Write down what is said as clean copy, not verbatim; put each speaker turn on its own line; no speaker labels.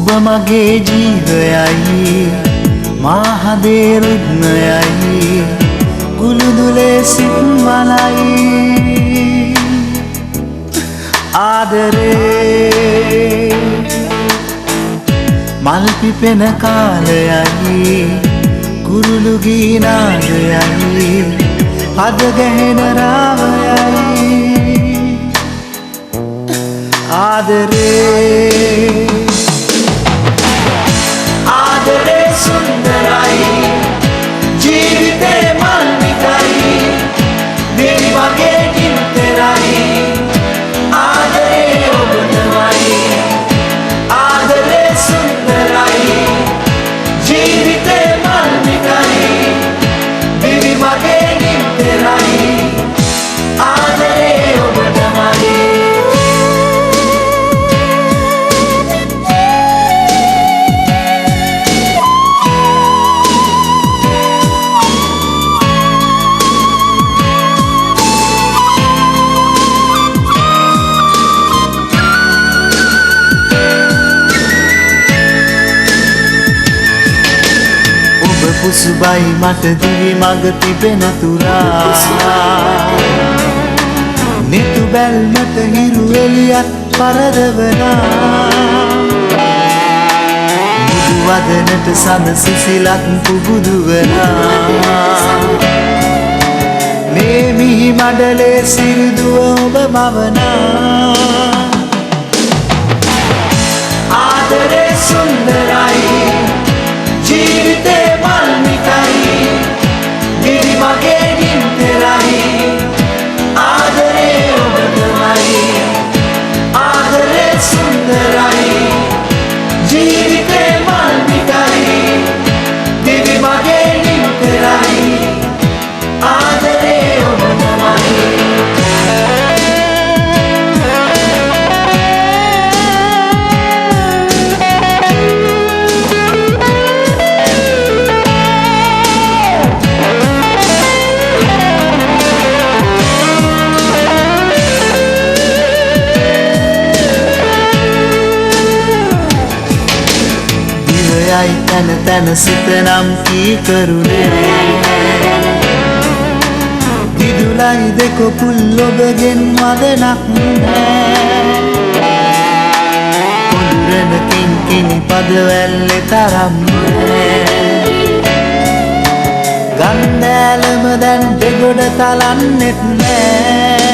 ඔබ මගේ ජීවයයි මා හදේ රුධ්නයයි කුළුදුලේ සිත් මලයි ආදරේ මල් පිපෙන කාලයයි කුරුළු ගී නාදයයි අද ගැහෙන රාවයයි ආදරේ ආදරේ සුන්දරයි ජීවිතේ මල්මිකයි දෙවි වගේ කිම්තරයි ආදරේ ඔබ තමයි ආදරේ සුන්දරයි ජීවිතේ මල්මිකයි දෙවි වගේ කිම්තරයි ආදරේ ඔබ තමයි පුසුබයි මට දිවි මඟ තිබෙන තුරා නිතු බැල්මට හිරු එළියත් පරදවනා මුදු වදනට සඳ සිසිලත් පුබුදුවනා මේ මිහි මඩලේ සිරිදුව ඔබ මවනා ආදරේ සුන්දරයි ජීවිතේ මල්මිකයි දිවි මගේ නින්තරයි ආදරේ ඔබ තමයි ආදරේ සුන්දරයි ජීවිතේ මල්මිකයි දිවි මගේ නින්තරයි ආදරේ ඔබ තමයි තන තන සිතනම් කී කරුණේ දිදුලයි දෙකොපුල් ඔබගෙන් වදනක් නෑ කොඳුරන කිංකිණි පදවැල්ලේ තරම් නෑ ගන්දෑලම දැන් දෙගොඩ තලන්නෙත් නෑ